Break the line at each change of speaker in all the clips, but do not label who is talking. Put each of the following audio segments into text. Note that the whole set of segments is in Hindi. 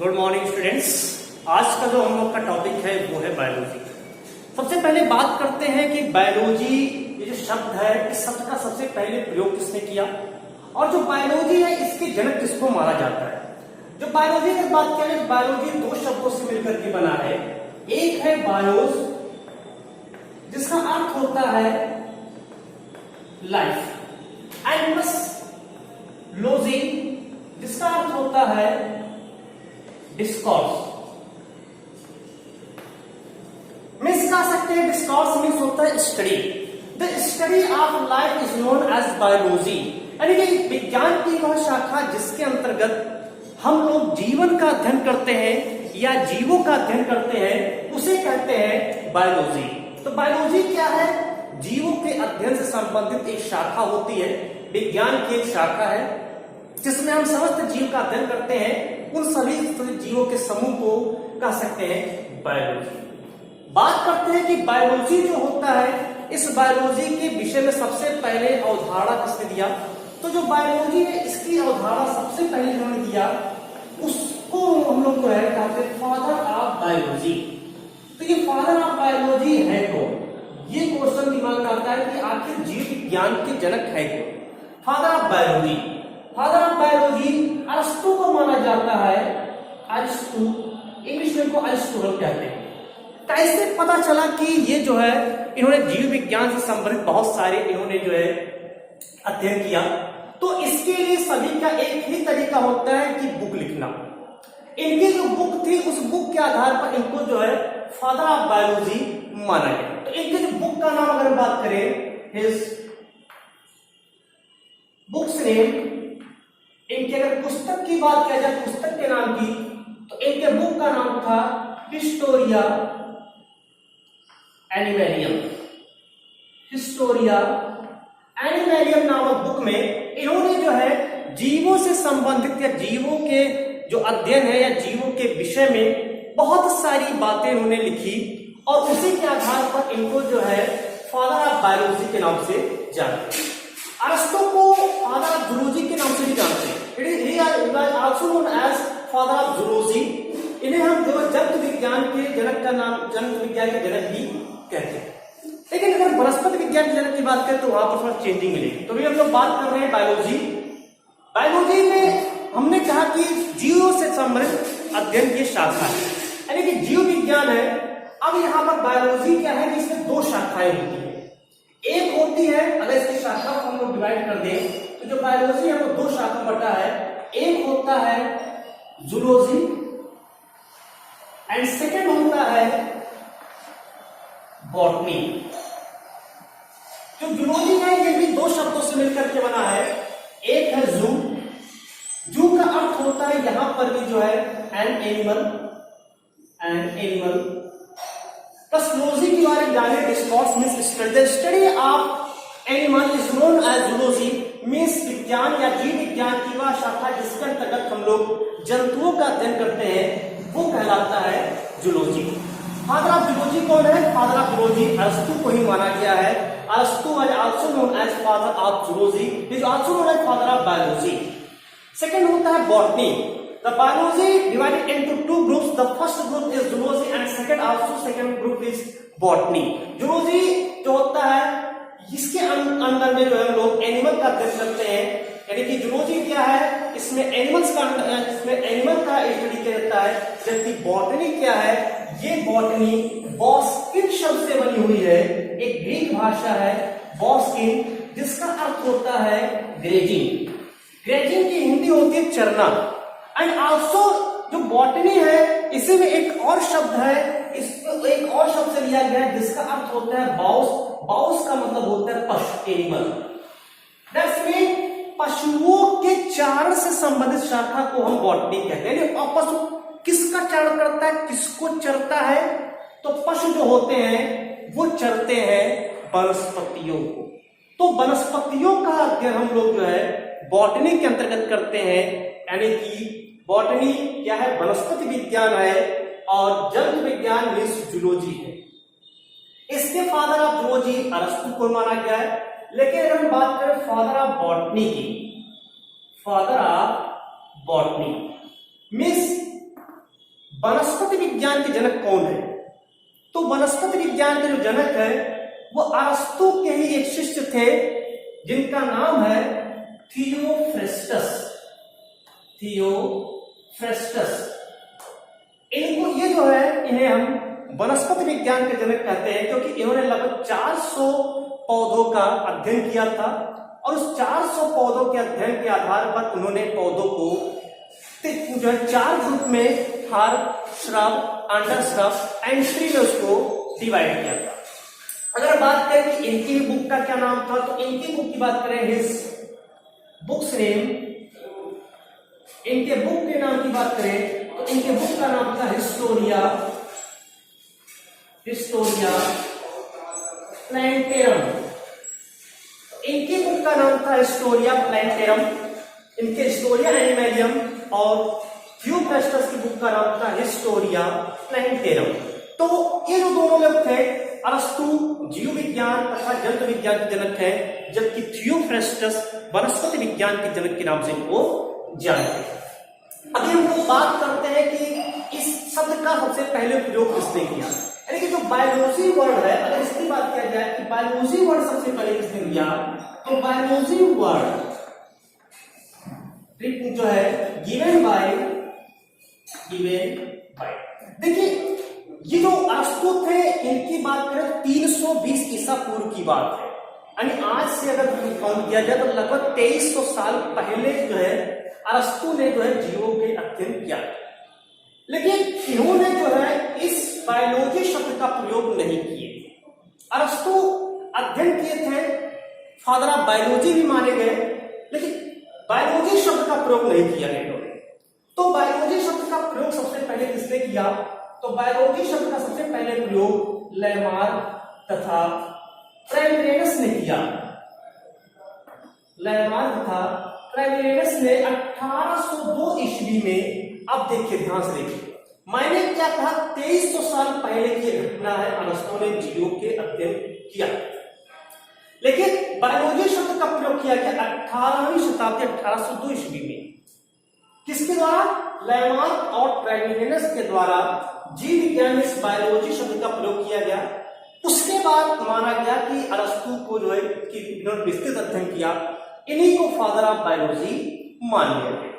Good morning students. आज का जो हम लोग का टॉपिक है वो है बायोलॉजी। सबसे पहले बात करते हैं कि बायोलॉजी ये जो शब्द है इस शब्द का सबसे पहले प्रयोग किसने किया और जो बायोलॉजी है इसके जनक किसको माना जाता है। जो बायोलॉजी की बात करें, बायोलॉजी दो शब्दों से मिलकर के बना है। एक है बायोस जिसका अर्थ होता है लाइफ, एंड प्लस लॉजी जिसका अर्थ होता है डिस्कोर्स। मीन्स कह सकते हैं डिस्कोर्स मीन्स होता है study. The study of life is known as biology, यानी कि विज्ञान की वह शाखा जिसके अंतर्गत हम लोग जीवन का अध्ययन करते हैं या जीवों का अध्ययन करते हैं उसे कहते हैं बायोलॉजी। तो बायोलॉजी क्या है? जीवों के अध्ययन से संबंधित एक शाखा होती है, विज्ञान की एक शाखा है जिसमें हम समस्त जीव का अध्ययन करते हैं। उन सभी जीवों के समूह को कह सकते हैं बायोलॉजी। बात करते हैं कि बायोलॉजी जो होता है, इस बायोलॉजी के विषय में सबसे पहले अवधारणा किसने दिया? तो जो बायोलॉजी है इसकी अवधारणा सबसे पहले जिन्होंने दिया उसको हम लोग जो है कहते हैं फादर ऑफ बायोलॉजी। तो ये फादर ऑफ बायोलॉजी है कौन? ये क्वेश्चन दिमाग में आता है कि आखिर जीव विज्ञान के जनक है कौन? Father of biology. Father of biology Aristo को माना जाता है। अरिस्टो, इंग्लिश में इनको अरिस्टोटल कहते हैं। कैसे पता चला कि ये जो है इन्होंने जीव विज्ञान से संबंधित बहुत सारे इन्होंने जो है अध्ययन किया? तो इसके लिए सभी का एक ही तरीका होता है कि बुक लिखना। इनकी जो बुक थी उस बुक के आधार पर इनको जो है फादर ऑफ बायोलॉजी माना गया। तो इनके जो बुक का नाम अगर बात करें, हिज बुक्स नेम, इनके अगर पुस्तक की बात किया जाए पुस्तक के नाम की, तो इनके बुक का नाम था हिस्टोरिया एनिमलियम। हिस्टोरिया एनिमलियम नामक बुक में इन्होंने जो है जीवों से संबंधित या जीवों के जो अध्ययन है या जीवों के विषय में बहुत सारी बातें इन्होंने लिखी और उसी के आधार पर इनको जो है फादर ऑफ बायोलॉजी के नाम से जानते हैं। अरिस्टो को फादर ऑफ जूलॉजी के नाम से भी जानते हैं। He is also known as father of zoology। इन्हें हम जो जंतु विज्ञान के जनक का नाम, जंतु विज्ञान के जनक भी कहते हैं। लेकिन अगर वनस्पति विज्ञान के जनक की बात करें तो वहां पर थोड़ा चेंजिंग मिलेगी। तो अभी हम लोग बात कर रहे हैं बायोलॉजी। बायोलॉजी में हमने कहा कि जीवों से संबंधित अध्ययन की शाखा है, यानी कि जीव विज्ञान है। अब यहाँ पर बायोलॉजी क्या है कि इसमें दो शाखाएं होती है। एक होती है, अगर इसकी शाखा को हम लोग डिवाइड कर दें तो जो बायोलॉजी है वो दो शाखा बटा है। एक होता है जूलॉजी एंड सेकेंड होता है बॉटनी। जो जूलॉजी है ये भी दो शब्दों से मिलकर के बना है। एक है जू, जू का अर्थ होता है यहां पर भी जो है एन एनिमल, प्लस लॉजी के बारे में जाने discourse means study. Study of animal is known as zoology, means विज्ञान या जीव विज्ञान की वह शाखा जिसके अंतर्गत हम लोग जंतुओं का अध्ययन करते हैं वो कहलाता है जूलॉजी। फादर ऑफ जूलॉजी कौन है? फादर ऑफ जूलॉजी अरिस्टो को ही माना गया है। Aristotle is also known as father of zoology, is also known as father of biology. Second होता है botany. The biology divided into two groups. The first group is zoology and second group is botany. Zoology जो होता है इसके अंदर में जो है हम लोग एनिमल का अध्ययन करते हैं, यानी कि जूलॉजी क्या है इसमें एनिमल्स का, इसमें एनिमल का स्टडी किया जाता है। जबकि बॉटनी क्या है? ये बॉटनी बॉस्किन शब्द से बनी हुई है, एक ग्रीक भाषा है बॉस्किन जिसका अर्थ होता है ग्रेजिंग। ग्रेजिंग की हिंदी होती है चरना। एंड आल्सो जो बॉटनी है इसी में एक और शब्द है, इसको एक और शब्द से लिया गया है जिसका अर्थ होता है बाउस। बाउस का मतलब होता है पशु, एनिमल। दैट्स मीन पशुओं के चारण से संबंधित शाखा को हम बॉटनी कहते हैं। और पशु किसका चारण करता है, किसको चरता है? तो पशु जो होते हैं वो चरते हैं वनस्पतियों को। तो वनस्पतियों का अध्ययन हम लोग जो है बॉटनी के अंतर्गत करते हैं, यानी कि बॉटनी क्या है? वनस्पति विज्ञान है और जंतु विज्ञान मींस जूलॉजी है। इसके फादर ऑफ जूलॉजी अरिस्टो को माना गया है। लेकिन अगर हम बात करें फादर ऑफ बॉटनी की, फादर ऑफ बॉटनी मींस वनस्पति विज्ञान के जनक कौन है? तो वनस्पति विज्ञान के जो जनक है वो अरस्तु के ही एक शिष्य थे जिनका नाम है थियोफ्रेस्टस। थियोफ्रेस्टस, इनको ये जो है इन्हें हम वनस्पति विज्ञान के जनक कहते हैं क्योंकि इन्होंने लगभग 400 पौधों का अध्ययन किया था और उस 400 पौधों के अध्ययन के आधार पर उन्होंने पौधों को जो है 4 ग्रुप में हार, shrub, under shrub and tree में उसको डिवाइड किया था। अगर बात करें कि इनकी बुक का क्या नाम था तो इनकी बुक की बात करें, हिज बुक्स नेम, इनके बुक के नाम की बात करें तो इनके बुक का नाम था हिस्टोरिया प्लांटेरम। इनकी बुक का नाम था हिस्टोरिया प्लांटेरम, इनके हिस्टोरिया एनिमेलियम, और थियोफ्रेस्टस की बुक का नाम था हिस्टोरिया प्लांटेरम। तो ये जो दोनों लोग थे, अरस्तु जीव विज्ञान तथा जंतु विज्ञान के जनक है, जबकि थियोफ्रेस्टस वनस्पति विज्ञान के जनक के नाम से इनको जानते हैं। अभी हम लोग बात करते हैं कि इस शब्द का सबसे पहले प्रयोग किसने किया, यानी कि जो बायोलॉजी वर्ड है, अगर इसकी बात किया जाए कि बायोलॉजी वर्ड सबसे पहले किसने दिया, तो बायोलॉजी वर्ड जो है गिवन बाय देखिए, ये जो अरस्तु थे इनकी बात करें 320 ईसा पूर्व की बात है, यानी आज से अगर काउंट किया जाए तो लगभग 2300 साल पहले जो है अरस्तु ने जो है जीवों के अध्ययन किया। लेकिन इन्होंने जो है इस बायोलॉजी शब्द का प्रयोग नहीं किए। अरस्तु अध्ययन किए थे, फादर ऑफ बायोलॉजी भी माने गए, लेकिन बायोलॉजी शब्द का प्रयोग नहीं किया इन्होंने। तो बायोलॉजी शब्द का प्रयोग सबसे पहले किसने किया, तो बायोलॉजी शब्द का सबसे पहले प्रयोग लेमार तथा ट्राइमेरेनस ने किया। लेमार तथा ट्राइमेरेनस ने 1802 ईस्वी में, अब देखिए ध्यान से देखिए, मैंने क्या कहा 2300 साल पहले की घटना है, अरस्तु ने जीवों के अध्ययन किया। लेकिन बायोलॉजी शब्द का प्रयोग किया गया 18वीं शताब्दी 1802 ईस्वी में, किसके द्वारा, लेमार और ट्राइमेरेनस के द्वारा जीव विज्ञान में इस बायोलॉजी शब्द का प्रयोग किया गया। उसके बाद माना गया कि अरस्तु को जो है कि इन्होंने विस्तृत अध्ययन किया, इन्हीं को फादर ऑफ बायोलॉजी मान लिया गया।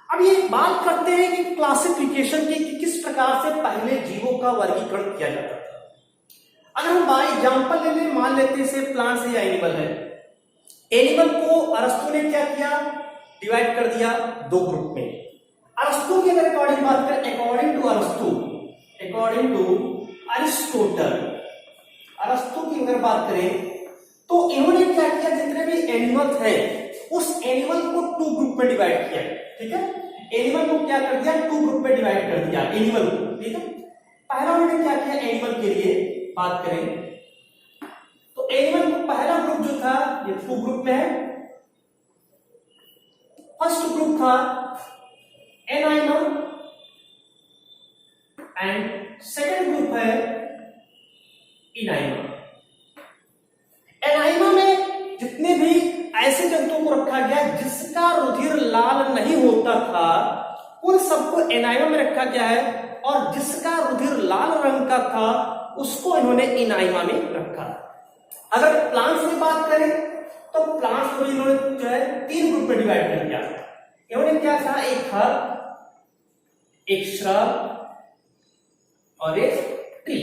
अब ये बात करते हैं कि क्लासिफिकेशन की कि किस प्रकार से पहले जीवों का वर्गीकरण किया जाता था। अगर हम बाय एग्जांपल ले लें, मान लेते हैं से प्लांट या एनिमल है, एनिमल को अरस्तु ने क्या किया, डिवाइड कर दिया 2 ग्रुप में। अरस्तु के अगर अकॉर्डिंग बात करें, अकॉर्डिंग टू अरिस्टोटल, अरस्तु की अगर बात करें तो इन्होंने क्या किया, जितने भी एनिमल थे उस एनिमल को 2 ग्रुप में डिवाइड किया। ठीक है, एनिमल को क्या कर दिया, 2 ग्रुप में डिवाइड कर दिया एनिमल को। ठीक है, पहला उन्होंने क्या किया, एनिमल के लिए बात करें तो एनिमल को पहला ग्रुप जो था ये 2 ग्रुप में है। फर्स्ट ग्रुप था एनाइमा एंड सेकंड ग्रुप है इनाइमा। एनाइमा में जितने भी ऐसे जंतुओं को रखा गया जिसका रुधिर लाल नहीं होता था, उन सबको एनाइमा में रखा गया है, और जिसका रुधिर लाल रंग का था उसको इन्होंने इनाइमा में रखा। अगर प्लांट्स की बात करें तो प्लांट्स को इन्होंने जो है 3 ग्रुप में डिवाइड कर दिया। इन्होंने क्या कहा, एक हर्ब, एक श्रब और एक ट्री।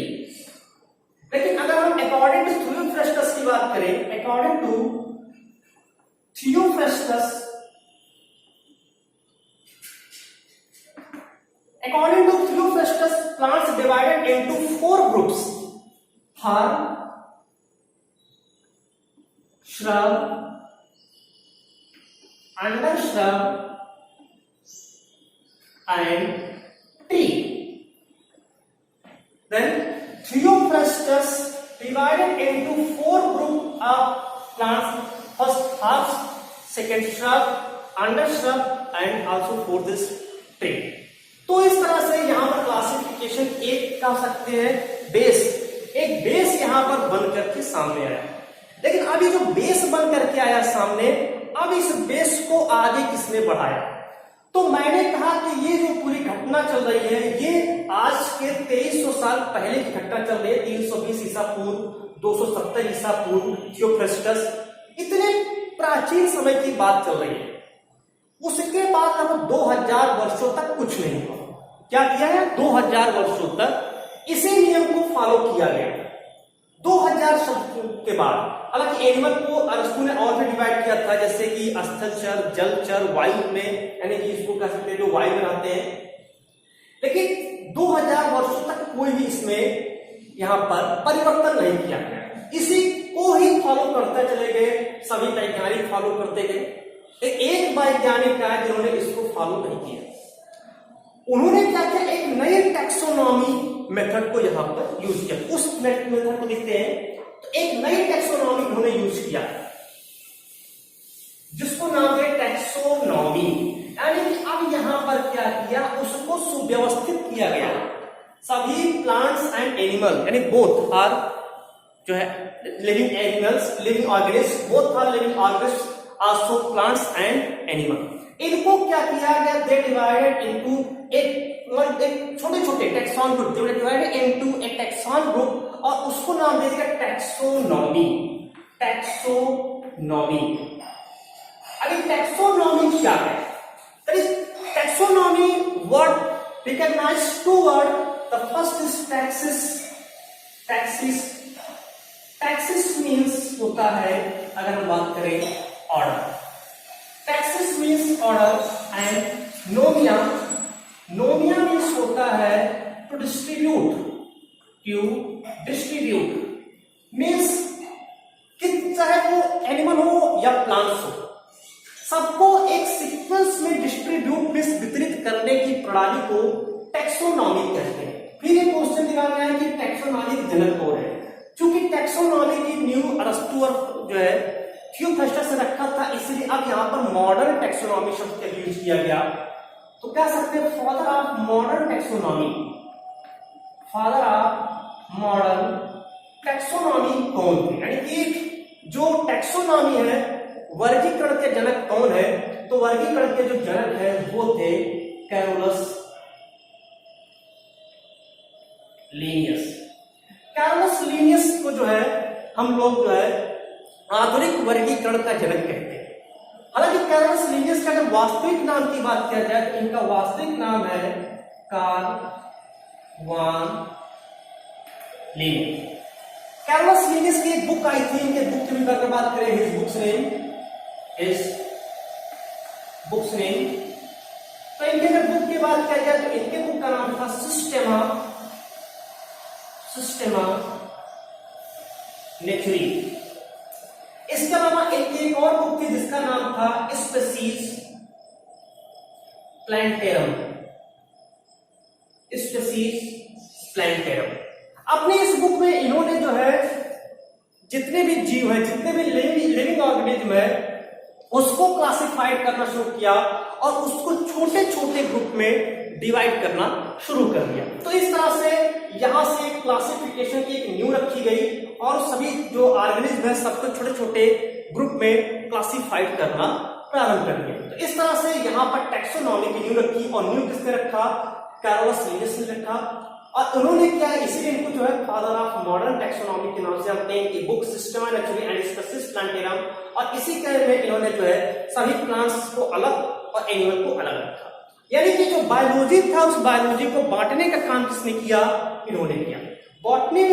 लेकिन अगर हम अकॉर्डिंग टू थियोफ्रेस्टस की बात करें, according to Theophrastus, plants divided into 4 groups: herb, shrub, undershrub and tree. Then Theophrastus divided into 4 groups of plants: first herbs, second shrub, undershrub and also fourth is tree. तो इस तरह से यहां पर क्लासिफिकेशन एक कह सकते हैं बेस, एक बेस यहां पर बन करके सामने आया। लेकिन अब ये जो बेस बन करके आया सामने, अब इस बेस को आगे किसने बढ़ाया? तो मैंने कहा कि ये जो पूरी घटना चल रही है ये के 2300 साल पहले की घटना चल रही है, 320 ईसा पूर्व, 270 ईसा पूर्व, थियोफ्रास्टस, इतने प्राचीन समय की बात चल रही है। उसके बाद लगभग 2000 वर्षों तक कुछ नहीं हुआ। क्या किया है? 2000 वर्षों तक इसी नियम को फॉलो किया गया। 2000 के बाद हालांकि एनिमल को अरस्तु ने और भी डिवाइड किया था, जैसे कि स्थलचर, जलचर, वायु में, यानी कि इसको कह सकते हैं जो वायु में रहते हैं। लेकिन 2000 वर्षों तक कोई भी इसमें यहां पर परिवर्तन नहीं किया गया, इसी को ही फॉलो करते चले गए, सभी वैज्ञानिक फॉलो करते गए। एक वैज्ञानिक है जिन्होंने इसको फॉलो नहीं किया। उन्होंने क्या किया? एक नई टैक्सोनॉमी मेथड को यहां पर यूज किया। उस मेथड को देखते हैं, तो एक नई टैक्सोनॉमी उन्होंने यूज किया जिसको नाम है टैक्सोनॉमी। यानी कि अब यहां पर क्या किया? उसको सुव्यवस्थित किया गया। सभी प्लांट्स एंड एनिमल, यानी बोथ आर जो है living animals, living organism, both are living organism, also plants and animal. इनको क्या किया गया? दे डिवाइडेड इनटू एक छोटे छोटे taxon group, they divided into A taxon group, और उसको नाम दे दिया टैक्सोनॉमी। टैक्सोनॉमी। अभी टैक्सोनॉमी क्या है? Taxonomy word recognise two word, the first is taxis. Taxis, taxis means होता है, अगर हम बात करें order, taxis means order, and nomia, nomia means होता है to distribute. To distribute means कि चाहे वो एनिमल हो या प्लांट्स हो, सबको एक सीक्वेंस में डिस्ट्रीब्यूट मीन्स वितरित करने की प्रणाली को टैक्सोनॉमी कहते हैं। फिर ये क्वेश्चन दिया गया है कि टैक्सोनॉमी के जनक कौन है? क्योंकि टैक्सोनॉमी की न्यू अरस्तु और जो है थियोफ्रास्टस से रखा था, इसलिए अब यहाँ पर मॉडर्न टैक्सोनॉमी शब्द का यूज किया गया। तो कह सकते हैं father of modern taxonomy, father of modern taxonomy कौन थे? यानी कि जो टैक्सोनॉमी है, वर्गीकरण के जनक कौन है? तो वर्गीकरण के जो जनक है वो थे कैरोलस लीनियस। कैरोलस लीनियस को जो है हम लोग जो है आधुनिक वर्गीकरण का जनक कहते हैं। हालांकि कैरोलस लीनियस का अगर वास्तविक नाम की बात किया जाए तो इनका वास्तविक नाम है कार्ल वान लीनियस। कैरोलस लीनियस की एक बुक आई थी, इनके बुक की अगर बात करें, हिज बुक्स नेम, तो इनके अगर बुक की बात किया जाए तो इनके बुक का नाम था सिस्टेमा नेचुरी। इसके अलावा एक और बुक थी जिसका नाम था स्पेसीज प्लांटेरम। अपने इस बुक में इन्होंने जो है जितने भी जीव है, जितने भी लिविंग ऑर्गेनिज्म है, उसको क्लासिफाइड करना शुरू किया और उसको छोटे छोटे ग्रुप में डिवाइड करना शुरू कर दिया। तो इस तरह से यहां से क्लासिफिकेशन की एक नींव रखी गई और सभी जो ऑर्गेनिज्म है सबको छोटे छोटे ग्रुप में क्लासिफाइड करना प्रारंभ कर दिया। तो इस तरह से यहाँ पर टैक्सोनॉमी की नींव रखी, और नींव किसने रखा? कैरोलस लीनियस ने रखा। और उन्होंने क्या है, इसीलिए इनको जो है फादर ऑफ मॉडर्न टैक्सोनॉमी के नाम से जानते हैं कि book Systema Naturae and Species Plantarum. और इसी के में इन्होंने जो है सभी प्लांट्स को अलग और एनिमल को अलग रखा। यानी कि जो बायोलॉजी था उस बायोलॉजी को बांटने का काम किसने किया? इन्होंने किया। बॉटनी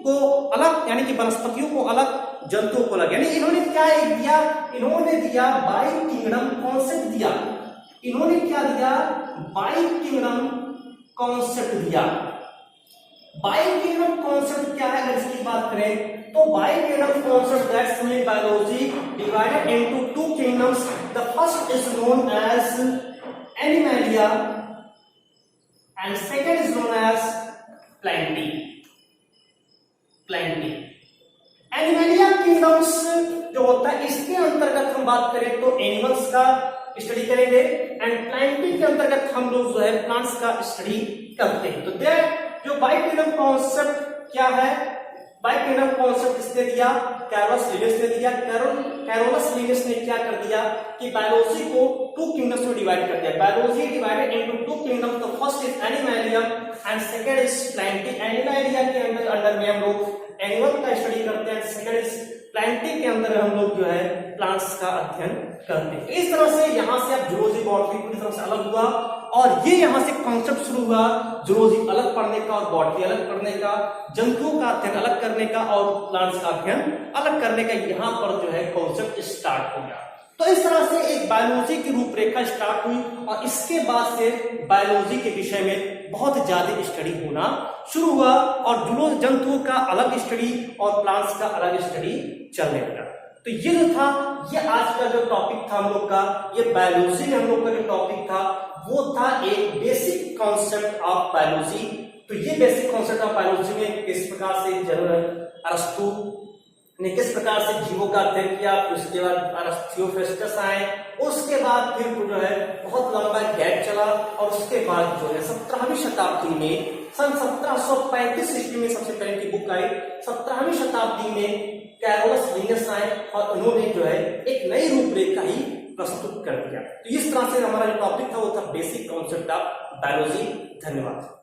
को अलग, यानी कि वनस्पतियों को अलग, जंतुओं को अलग। यानी इन्होंने क्या दिया? इन्होंने दिया बाई किंगडम कॉन्सेप्ट दिया। इन्होंने क्या दिया? बाई किंगडम कॉन्सेप्ट दिया। बाई किंगडम कॉन्सेप्ट क्या है अगर इसकी बात करें तो bi kingdom concept that's made biology divided into two kingdoms. The first is known as animalia and second is known as plantae. Animalia kingdoms जो होता है इसके अंतर्गत हम बात करें तो एनिमल्स का स्टडी करेंगे, एंड प्लांटी के अंतर्गत हम लोग जो है प्लांट्स का स्टडी करते हैं। तो जो बाई किंगडम कॉन्सेप्ट क्या है? बाइकिंगडम कॉन्सेप्ट किसने दिया? कैरोलस लिनियस ने दिया। कैरोलस लिनियस ने क्या कर दिया कि बायोलॉजी को टू किंगडम्स में डिवाइड कर दिया। Biology divided into two kingdoms. The first is animalium and second is planting. Animalia के अंदर में हम लोग एनिमल का स्टडी करते हैं, सेकंड इज प्लांटिंग के अंदर हम लोग जो है प्लांट्स का अध्ययन करते हैं। इस तरह से यहाँ से अब जूलॉजी बॉटनी पूरी तरह से अलग हुआ और ये यहाँ से कॉन्सेप्ट शुरू हुआ जूलॉजी अलग पढ़ने का और बॉटनी अलग पढ़ने का, जंतुओं का अध्ययन अलग करने का और प्लांट्स का अध्ययन अलग करने का। यहाँ पर जो है कॉन्सेप्ट स्टार्ट हो गया। तो इस तरह से एक बायोलॉजी की रूपरेखा स्टार्ट हुई और इसके बाद से बायोलॉजी के विषय में बहुत ज्यादा स्टडी होना शुरू हुआ और जंतुओं का अलग स्टडी और प्लांट्स का अलग स्टडी चलने लगा। तो ये जो था, ये आज का जो टॉपिक था हम लोग का, ये बायोलॉजी में हम लोग का जो टॉपिक था वो था एक बेसिक कॉन्सेप्ट ऑफ बायोलॉजी। तो ये बेसिक कॉन्सेप्ट ऑफ बायोलॉजी में किस प्रकार से अरस्तु ने किस प्रकार से जीवों का अध्ययन किया, उसके बाद थियोफ्रास्टस आए, उसके बाद फिर जो है बहुत लंबा गैप चला और उसके बाद जो है 17वीं शताब्दी में सन 1735 ईस्वी में सबसे पहले की बुक आई। 17वीं शताब्दी में कैरोलस लिनियस आए और उन्होंने जो है एक नई रूपरेखा ही प्रस्तुत कर दिया। तो इस तरह से हमारा जो टॉपिक था वो था बेसिक कॉन्सेप्ट ऑफ बायोलॉजी। धन्यवाद।